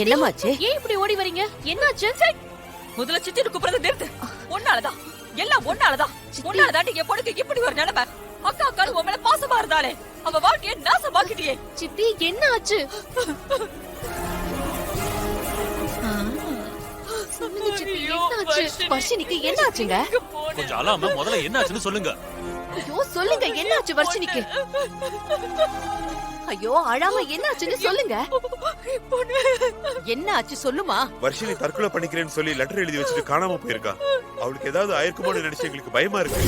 என்னமாச்சு? ஏன் இப்படி ஓடி வரீங்க? என்னாச்சு? முதல்ல சித்தி கூப்பிடுறத நிறுத்து. ஒன்னாலதான் எல்லாம் ஒன்னாலதான். ஒன்னாலதான் என் பொண்ணுக்கு இப்படி ஒரு நிலைமை. அக்கா அக்கான்னு உன் மேல பாசமா இருந்தாலே அவ வாழ்க்கையை நாசமாக்கிட்டியே. சித்தி என்ன ஆச்சு? சொல்லுங்க சித்தி, என்னாச்சு? வர்ஷினிக்கு என்ன ஆச்சுங்க? கொஞ்சம் அழாம முதல்ல என்ன ஆச்சுன்னு சொல்லுங்க. ஐயோ சொல்லுங்க, என்ன ஆச்சு வர்ஷினிக்கு? ஐயோ அழாம என்ன ஆச்சுன்னு சொல்லுங்க. என்ன ஆச்சு சொல்லுமா? வர்ஷினி தற்கொலை பண்ணிக்கிறேன்னு சொல்லி லெட்டர் எழுதி வச்சுட்டு காணாம போயிருக்கா. அவளுக்கு ஏதாவது ஆயிருக்குமோன்னு நினைச்சு எங்களுக்கு பயமா இருக்கு.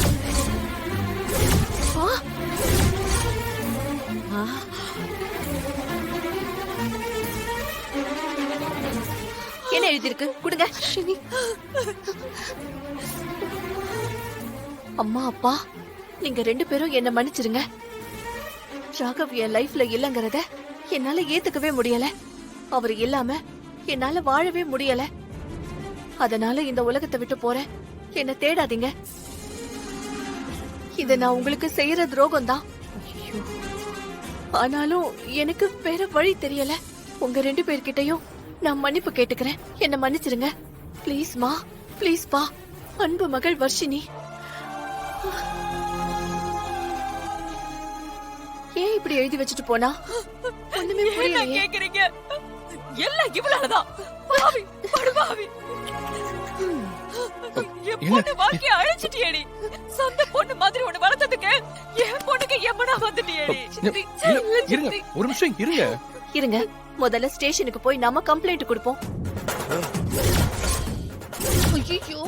என்ன எழுதிருக்கு கொடுங்க. அம்மா அப்பா, நீங்க 2 பேரும் என்ன மன்னிச்சிருங்க. ராகவ் என் லைஃப்ல இல்லங்கறத என்னால ஏத்துக்கவே முடியல. அவர் இல்லாம என்னால வாழவே முடியல. அதனால இந்த உலகத்தை விட்டு போறேன். என்ன தேடாதீங்க. இத நான் உங்களுக்கு செய்யற துரோகம் தான். ஆனாலும் எனக்கு வேற வழி தெரியல. உங்க 2 பேர்கிட்டயும் நான் மன்னிப்பு கேட்டுக்கிறேன். என்ன மன்னிச்சிருங்க. ப்ளீஸ் மா, ப்ளீஸ் பா. அன்பு மகள் வர்ஷினி. ஏன் இப்படி எழுதி வச்சுட்டு போனா? ஒண்ணுமே என்ன புரியலையே. கேக்குறீங்க? எல்லாம் இவளாலதான். பாவி, படுபாவி. என் பொண்ணு வாழ்க்கைய அழிச்சிட்டியேடி. சொந்த பொண்ணு மாதிரி ஒண்ணு வளர்த்ததுக்கு என் பொண்ணுக்கு எம்மனா வந்துட்டியேடி. இருங்க ஒரு நிமிஷம் இருங்க. இருங்க, முதல்ல ஸ்டேஷனுக்கு போய் நாம கம்ப்ளைண்ட் கொடுப்போம். ஐயோ,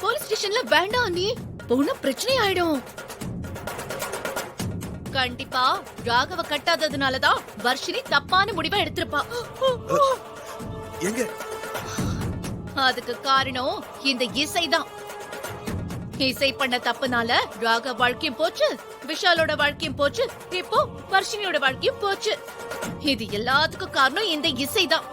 போலீஸ் ஸ்டேஷன்ல வேண்டாம். நீ போன பிரச்சனை ஆயிடும். கண்டிப்பா ராகவ கட்டாததுனாலதான் வர்ஷினி தப்பான முடிவை எடுத்திருப்பா. எங்க? அதுக்கு காரணம் இந்த இசைதான். இசை பண்ண தப்புனால ராக வாழ்க்கையும் போச்சு, விஷாலோட வாழ்க்கையும் போச்சு, இப்போ வர்ஷினியோட வாழ்க்கையும் போச்சு. இது எல்லாத்துக்கும் காரணம் இந்த இசைதான்.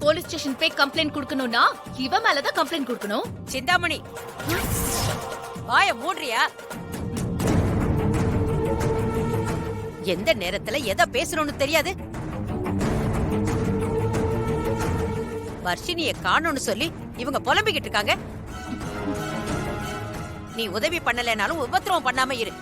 போலீஸ் ஸ்டேஷன் போய் கம்ப்ளைண்ட் கொடுக்கணும்னா இவ மேலதான் கம்ப்ளைண்ட் கொடுக்கணும். சிந்தாமணி, வாய மூடுறியா? எந்த நேரத்துல எதை பேசணும்னு தெரியாது. வர்ஷினிய காணோம்னு சொல்லி இவங்க புலம்பிக்கிட்டு இருக்காங்க. நீ உதவி பண்ணலனாலும் உபத்திரவம் பண்ணாம இரு.